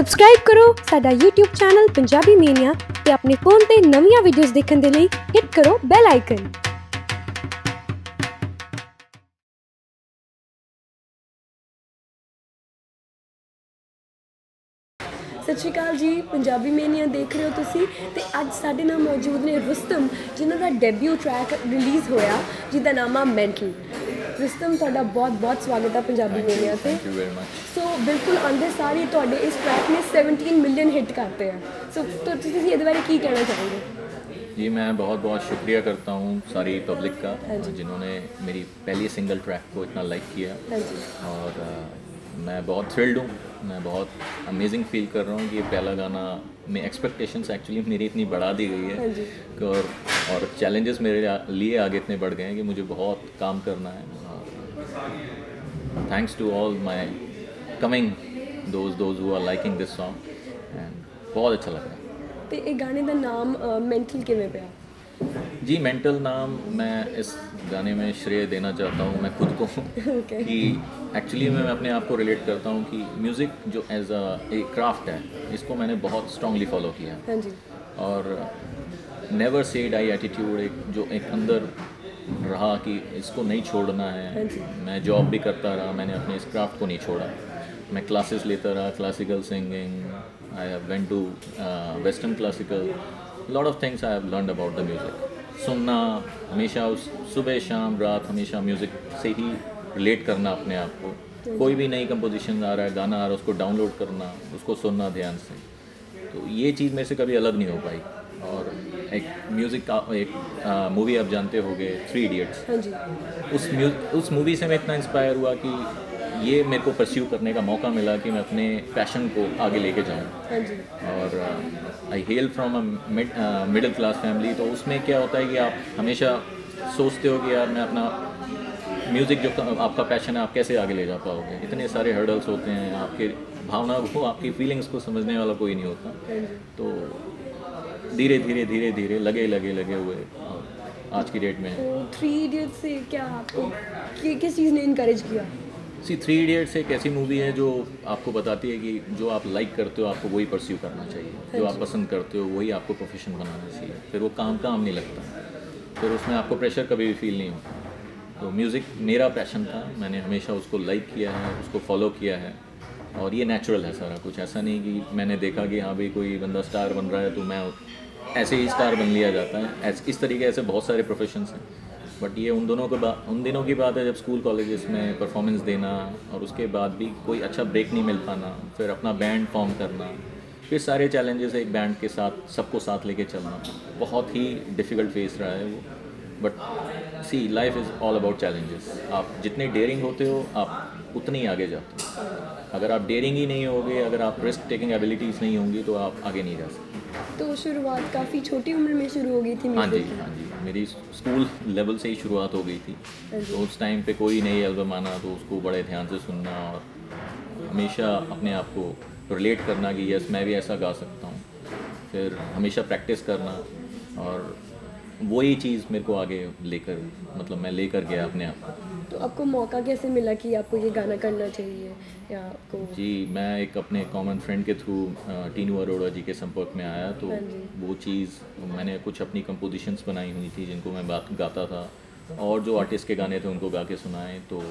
Subscribe ਕਰੋ ਸਾਡਾ YouTube channel Punjabi mania ਤੇ ਆਪਣੇ ਫੋਨ ਤੇ ਨਵੀਆਂ ਵੀਡੀਓਜ਼ ਦੇਖਣ ਦੇ ਲਈ ਹਿੱਟ ਕਰੋ ਬੈਲ ਆਈਕਨ। सत श्री अकाल जी, पंजाबी मेनिया देख रहे हो तुसी ते अज साडे नाल मौजूद ने रुस्तम जिन्हां दा डेब्यू ट्रैक रिलीज़ होया जिहदा नाम आ मेंटल। रुस्तम तुहाडा बहुत बहुत स्वागत है पंजाबी मेनिया ते। Thank you very much. So बिल्कुल आंदे सारे तुहाडे इस ट्रैक ने 17 मिलियन हिट करते हैं। सो तो तुसी इहदे बारे की कहना चाहोगे? जी मैं बहुत बहुत शुक्रिया करता हूँ सारी पब्लिक का जिन्होंने मेरी पहली सिंगल ट्रैक को इतना लाइक किया और मैं बहुत थ्रिल्ड हूँ। मैं बहुत अमेजिंग फील कर रहा हूँ कि ये पहला गाना में एक्सपेक्टेशंस एक्चुअली मेरी इतनी बढ़ा दी गई है कि और चैलेंजेस मेरे लिए आगे इतने बढ़ गए हैं कि मुझे बहुत काम करना है। और thanks to all my coming those who are liking this song and बहुत अच्छा लग रहा है। तो ये गाने का नाम मेंटल किवें पिया? जी मेंटल नाम मैं इस गाने में श्रेय देना चाहता हूँ मैं खुद को कि एक्चुअली मैं अपने आप को रिलेट करता हूँ कि म्यूज़िक जो एज ए क्राफ्ट है इसको मैंने बहुत स्ट्रांगली फॉलो किया। हाँ जी। और नेवर से डाई एटीट्यूड एक अंदर रहा कि इसको नहीं छोड़ना है। हाँ जी। मैं जॉब भी करता रहा, मैंने अपने इस क्राफ्ट को नहीं छोड़ा। मैं क्लासेस लेता रहा, classical singing, I have went to western classical, lot of things I have learned about the music. सुनना हमेशा उस सुबह शाम रात हमेशा म्यूज़िक से ही रिलेट करना अपने आप को। कोई भी नई कंपोजिशन आ रहा है, गाना आ रहा है, उसको डाउनलोड करना, उसको सुनना ध्यान से। तो ये चीज़ मेरे से कभी अलग नहीं हो पाई। और एक म्यूज़िक का एक मूवी आप जानते होगे 3 इडियट्स। हाँ जी। उस मूवी से मैं इतना इंस्पायर हुआ कि ये मेरे को परस्यू करने का मौका मिला कि मैं अपने पैशन को आगे लेके जाऊँ। हाँ जी। और I hail from a middle class family. तो उसमें क्या होता है कि आप हमेशा सोचते हो कि यार मैं अपना म्यूज़िक जो आपका पैशन है आप कैसे आगे ले जा पाओगे। इतने सारे हर्डल्स होते हैं, आपके भावनाओं को आपकी फीलिंग्स को समझने वाला कोई नहीं होता। तो धीरे धीरे लगे हुए और आज की डेट में 3 इडियट्स से क्या आपको किस चीज़ ने इनकरेज किया? 3 इडियट्स एक ऐसी मूवी है जो आपको बताती है कि जो आप लाइक करते हो आपको वही परस्यू करना चाहिए, जो आप पसंद करते हो वही आपको प्रोफेशन बनाना चाहिए। फिर वो काम नहीं लगता, फिर उसमें आपको प्रेशर कभी भी फील नहीं होता। तो म्यूज़िक मेरा पैशन था, मैंने हमेशा उसको लाइक किया है, उसको फॉलो किया है और ये नेचुरल है सारा कुछ। ऐसा नहीं कि मैंने देखा कि हाँ भाई कोई बंदा स्टार बन रहा है तो मैं ऐसे ही स्टार बन लिया जाता है। इस तरीके ऐसे बहुत सारे प्रोफेशंस हैं, बट ये उन दिनों की बात है जब स्कूल कॉलेजेस में परफॉर्मेंस देना और उसके बाद भी कोई अच्छा ब्रेक नहीं मिल पाना, फिर अपना बैंड फॉर्म करना, फिर सारे चैलेंजेस एक बैंड के साथ सबको साथ लेके चलना, बहुत ही डिफ़िकल्ट फेस रहा है वो। But see life is all about challenges. आप जितने डेयरिंग होते हो आप उतने ही आगे जाते हो। अगर आप डेयरिंग ही नहीं होगे, अगर आप रिस्क टेकिंग एबिलिटीज़ नहीं होंगी तो आप आगे नहीं जा सकते। तो शुरुआत काफ़ी छोटी उम्र में शुरू हो गई थी? हाँ जी। मेरी स्कूल लेवल से ही शुरुआत हो गई थी। तो उस टाइम पे कोई नई एल्बम आना तो उसको बड़े ध्यान से सुनना और हमेशा अपने आप को रिलेट करना कि यस मैं भी ऐसा गा सकता हूँ। फिर हमेशा प्रैक्टिस करना और वही चीज़ मेरे को आगे मैं लेकर गया अपने आप को। तो आपको मौका कैसे मिला कि आपको ये गाना करना चाहिए या आपको? जी मैं एक अपने कॉमन फ्रेंड के थ्रू टीनू अरोड़ा जी के संपर्क में आया। तो वो चीज़ मैंने कुछ अपनी कंपोजिशंस बनाई हुई थी जिनको मैं गाता था और जो आर्टिस्ट के गाने थे उनको गा के सुनाए। तो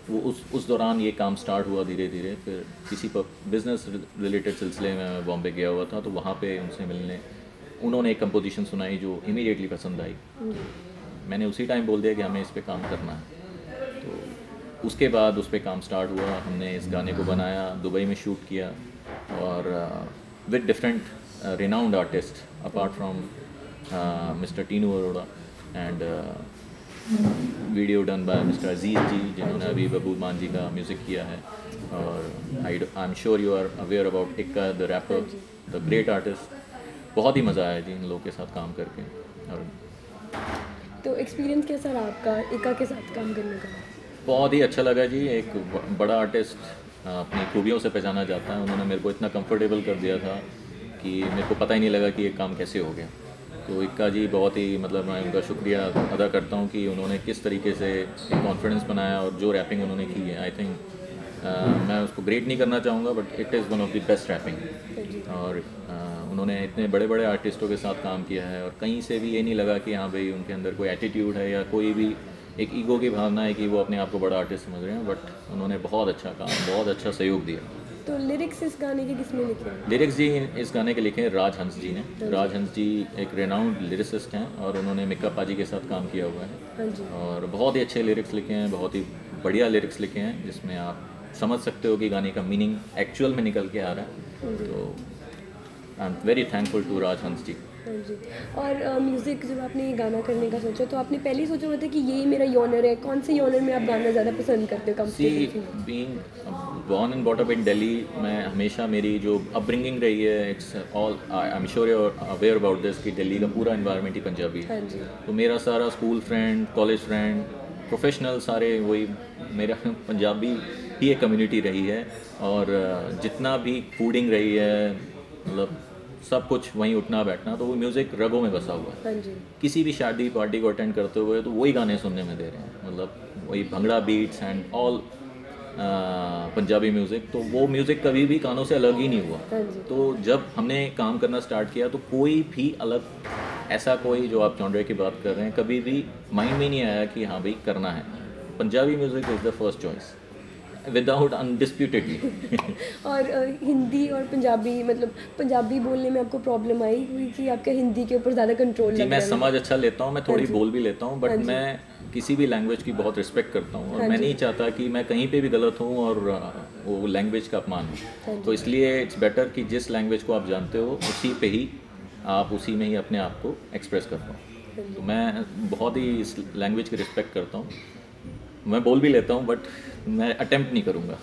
वो उस दौरान ये काम स्टार्ट हुआ धीरे धीरे। फिर किसी पर बिज़नेस रिलेटेड सिलसिले में मैं बॉम्बे गया हुआ था तो वहाँ पे उनसे मिलने उन्होंने एक कंपोजिशन सुनाई जो इमीडिएटली पसंद आई। मैंने उसी टाइम बोल दिया कि हमें इस पे काम करना है। तो उसके बाद उस पर काम स्टार्ट हुआ, हमने इस गाने को बनाया, दुबई में शूट किया और with different renowned artist apart from mister Tinu Arora and video done by mister Aziz ji जिन्होंने अभी बबू मान जी का म्यूज़िक किया है। और I am sure you are aware about Ikka the rapper, the great artist. बहुत ही मज़ा आया जी इन लोगों के साथ काम करके। और तो एक्सपीरियंस कैसा रहा आपका इक्का के साथ काम करने का? बहुत ही अच्छा लगा जी। एक बड़ा आर्टिस्ट अपनी खूबियों से पहचाना जाता है। उन्होंने मेरे को इतना कंफर्टेबल कर दिया था कि मेरे को पता ही नहीं लगा कि ये काम कैसे हो गया। तो इक्का जी बहुत ही मैं उनका शुक्रिया अदा करता हूँ कि उन्होंने किस तरीके से एक कॉन्फिडेंस बनाया और जो रैपिंग उन्होंने की है आई थिंक मैं उसको ग्रेट नहीं करना चाहूँगा, but it is one of the best rapping. और उन्होंने इतने बड़े बड़े आर्टिस्टों के साथ काम किया है और कहीं से भी ये नहीं लगा कि हाँ भाई उनके अंदर कोई एटीट्यूड है या कोई भी एक ईगो की भावना है कि वो अपने आप को बड़ा आर्टिस्ट समझ रहे हैं, बट उन्होंने बहुत अच्छा काम, बहुत अच्छा सहयोग दिया। तो लिरिक्स इस गाने के किसने लिखे हैं? लिरिक्स जी इस गाने के लिखे हैं राज हंस जी ने। राज हंस जी एक रेनाउंड लिरिसिस्ट हैं और उन्होंने मिक्का पाजी के साथ काम किया हुआ है। हाँ जी। और बहुत ही अच्छे लिरिक्स लिखे हैं, बहुत ही बढ़िया लिरिक्स लिखे हैं, जिसमें आप समझ सकते हो कि गाने का मीनिंग एक्चुअल में निकल के आ रहा है। तो I am very thankful to Raj Hans ji. हाँ जी। और म्यूज़िक जब आपने ये गाना करने का सोचा तो आपने पहले ही सोचा हुआ था कि यही मेरा जॉनर है? कौन से जॉनर में आप गाना ज़्यादा पसंद करते हो? See comfortable being born and brought up in Delhi, मैं हमेशा मेरी जो अपब्रिंगिंग रही है, it's all I am sure you are aware about this कि दिल्ली का पूरा एनवायरनमेंट ही पंजाबी है। हाँ जी। तो मेरा सारा school friend, college friend, professional सारे वही मेरा पंजाबी ही एक कम्युनिटी रही है। और जितना भी फूडिंग रही है, मतलब सब कुछ वहीं उठना बैठना, तो वो म्यूज़िक रगों में बसा हुआ है। हाँ जी। किसी भी शादी पार्टी को अटेंड करते हुए तो वही गाने सुनने में दे रहे हैं, मतलब वही bhangra beats and all Punjabi music. तो वो म्यूज़िक कभी भी कानों से अलग ही नहीं हुआ। हाँ जी। तो जब हमने काम करना स्टार्ट किया तो कोई भी अलग ऐसा कोई जो आप जॉनरे की बात कर रहे हैं कभी भी माइंड में नहीं आया कि हाँ भाई करना है। Punjabi music is the first choice without undisputedly. और हिंदी और पंजाबी, मतलब पंजाबी बोलने में आपको प्रॉब्लम आई हुई कि आपका हिंदी के ऊपर ज़्यादा कंट्रोल? जी, मैं समझ अच्छा लेता हूँ, मैं थोड़ी बोल भी लेता हूँ, हाँ बट जी। मैं किसी भी लैंग्वेज की बहुत रिस्पेक्ट करता हूँ और हाँ मैं जी। नहीं चाहता कि मैं कहीं पे भी गलत हूँ और वो लैंग्वेज का अपमान हाँ हो। जी। तो इसलिए इट्स बेटर कि जिस लैंग्वेज को आप जानते हो उसी पे ही आप उसी में ही अपने आप को एक्सप्रेस कर पाओ। तो मैं बहुत ही इस लैंग्वेज की रिस्पेक्ट करता हूँ, मैं बोल भी लेता हूँ, बट मैं अटेम्प्ट नहीं करूँगा।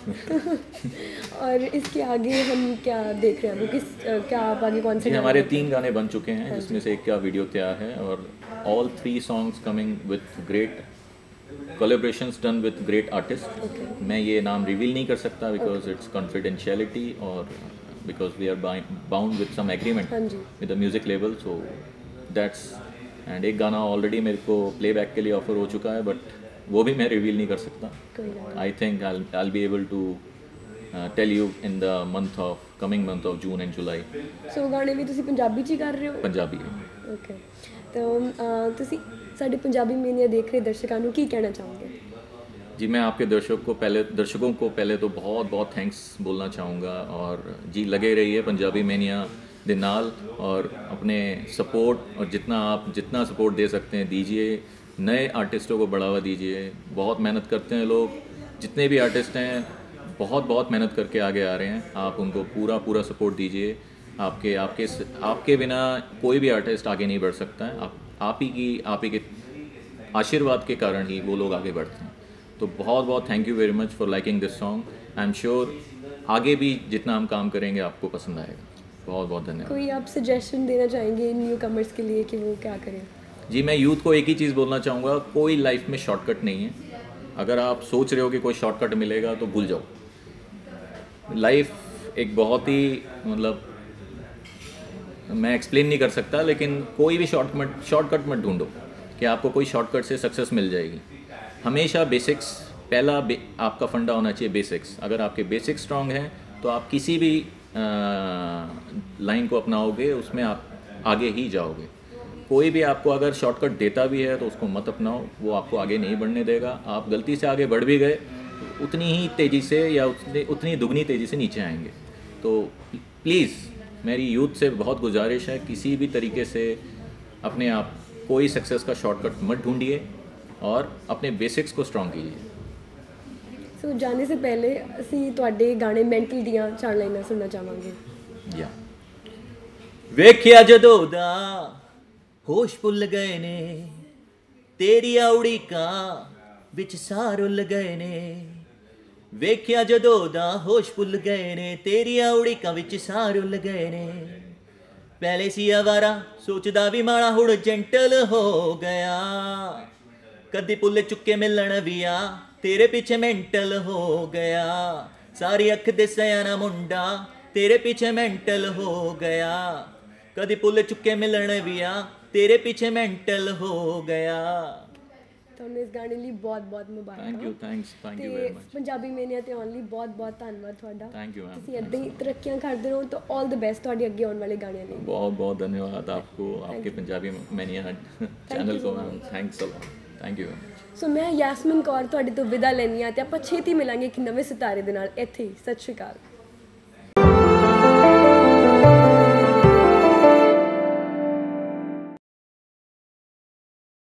और इसके आगे हम क्या देख रहे हैं? वो क्या आप आगे कौन से जी, गाने हमारे देख रहे 3 गाने बन चुके हैं, जिसमें से एक का वीडियो तैयार है और all 3 songs coming with great collaborations done with great artist. मैं ये नाम रिवील नहीं कर सकता बिकॉज इट्स कॉन्फिडेंशियलिटी और because we are bound with some agreement हाँ जी। With the music label, so that's. And एक गाना ऑलरेडी मेरे को प्लेबैक के लिए ऑफर हो चुका है, बट वो भी मैं रिवील नहीं कर सकता। कोई ना। I think I be able to tell you in the coming month of June and July. So गाने भी ਤੁਸੀਂ ਪੰਜਾਬੀ 'ਚ ਹੀ ਕਰ ਰਹੇ ਹੋ? पंजाबी। ਓਕੇ। ਤਾਂ ਤੁਸੀਂ ਸਾਡੇ ਪੰਜਾਬੀ ਮੀਡੀਆ ਦੇਖ ਰਹੇ ਦਰਸ਼ਕਾਂ ਨੂੰ ਕੀ ਕਹਿਣਾ ਚਾਹੋਗੇ? जी, मैं आपके दर्शकों को पहले तो बहुत बहुत थैंक्स बोलना चाहूँगा और जी लगे रहिए पंजाबी मेनिया दे नाल और अपने सपोर्ट और जितना सपोर्ट दे सकते हैं दीजिए। नए आर्टिस्टों को बढ़ावा दीजिए, बहुत मेहनत करते हैं लोग, जितने भी आर्टिस्ट हैं बहुत बहुत मेहनत करके आगे आ रहे हैं, आप उनको पूरा सपोर्ट दीजिए। आपके बिना कोई भी आर्टिस्ट आगे नहीं बढ़ सकता है। आप ही के आशीर्वाद के कारण ही वो लोग आगे बढ़ते हैं। तो बहुत बहुत thank you very much for liking this song. I am sure आगे भी जितना हम काम करेंगे आपको पसंद आएगा। बहुत बहुत धन्यवाद। कोई आप सजेशन देना चाहेंगे न्यू कमर्स के लिए कि वो क्या करें? जी, मैं यूथ को एक ही चीज़ बोलना चाहूँगा, कोई लाइफ में शॉर्टकट नहीं है। अगर आप सोच रहे हो कि कोई शॉर्टकट मिलेगा तो भूल जाओ। लाइफ एक बहुत ही, मतलब मैं एक्सप्लेन नहीं कर सकता, लेकिन कोई भी शॉर्टकट मत ढूंढो कि आपको कोई शॉर्टकट से सक्सेस मिल जाएगी। हमेशा बेसिक्स आपका फंडा होना चाहिए, बेसिक्स। अगर आपके बेसिक्स स्ट्रांग हैं तो आप किसी भी लाइन को अपनाओगे, उसमें आप आगे ही जाओगे। कोई भी आपको अगर शॉर्टकट देता भी है तो उसको मत अपनाओ, वो आपको आगे नहीं बढ़ने देगा। आप गलती से आगे बढ़ भी गए तो उतनी ही तेज़ी से या उतनी दुगनी तेज़ी से नीचे आएंगे। तो प्लीज़ मेरी यूथ से बहुत गुजारिश है, किसी भी तरीके से अपने आप कोई सक्सेस का शॉर्टकट मत ढूंढिए और अपने बेसिक्स को स्ट्रॉन्ग कीजिए। सो जाने से पहले ਅਸੀਂ ਤੁਹਾਡੇ ਗਾਣੇ ਮੈਂਟਲ ਦੀਆਂ 4 ਲਾਈਨਾਂ ਸੁਣਨਾ ਚਾਹਾਂਗੇ। या ਵੇਖਿਆ ਜਦੋਂ ਦਾ ਹੋਸ਼ ਭੁੱਲ ਗਏ ਨੇ, ਤੇਰੀ ਉਡੀਕਾਂ ਵਿੱਚ ਸਾਹ ਰੁੱਲ ਗਏ ਨੇ। ਵੇਖਿਆ ਜਦੋਂ ਦਾ ਹੋਸ਼ ਭੁੱਲ ਗਏ ਨੇ, ਤੇਰੀ ਉਡੀਕਾਂ ਵਿੱਚ ਸਾਹ ਰੁੱਲ ਗਏ ਨੇ। ਪਹਿਲੇ ਸੀ ਆਵਾਰਾ ਸੋਚਦਾ ਵੀ ਮਾੜਾ, ਹੁਣ ਜੈਂਟਲ ਹੋ ਗਿਆ। ਕਦੀ ਭੁੱਲ ਚੁੱਕੇ ਮਿਲਣ ਵੀ ਆ, ਤੇਰੇ ਪਿੱਛੇ ਮੈਂਟਲ ਹੋ ਗਿਆ। ਸਾਰੀ ਅੱਖ ਦੇ ਸਿਆਣਾ ਮੁੰਡਾ, ਤੇਰੇ ਪਿੱਛੇ ਮੈਂਟਲ ਹੋ ਗਿਆ। ਕਦੀ ਭੁੱਲ ਚੁੱਕੇ ਮਿਲਣ ਵੀ ਆ, ਤੇਰੇ ਪਿੱਛੇ ਮੈਂਟਲ ਹੋ ਗਿਆ। ਤੁਹਾਨੂੰ ਇਸ ਗਾਣੇ ਲਈ ਬਹੁਤ ਮੁਬਾਰਕਾਂ। Thank you thank you very much. Punjabi mania ਤੇ ਆਉਣ ਲਈ ਬਹੁਤ ਧੰਨਵਾਦ ਤੁਹਾਡਾ। Thank you ma'am. ਤੁਸੀਂ ਇੱਦਾਂ ਹੀ ਤਰੱਕੀਆਂ ਕਰਦੇ ਰਹੋ ਤਾਂ ਆਲ ਦ ਬੈਸਟ ਤੁਹਾਡੇ ਅੱਗੇ ਆਉਣ ਵਾਲੇ ਗਾਣਿਆਂ ਲਈ। बहुत धन्यवाद आपको, आपके पंजाबी मैनिया चैनल को ma'am, thanks a lot, thank you. So ਮੈਂ ਯਾਸਮੀਨ ਕੌਰ ਤੁਹਾਡੇ ਤੋਂ ਵਿਦਾ ਲੈਂਦੀ ਹਾਂ ਤੇ ਆਪਾਂ ਛੇਤੀ ਮਿਲਾਂਗੇ ਇੱਕ ਨਵੇਂ ਸਿਤਾਰੇ ਦੇ ਨਾਲ ਇੱਥੇ ਹੀ। ਸਤਿ ਸ਼੍ਰੀ ਅਕਾਲ।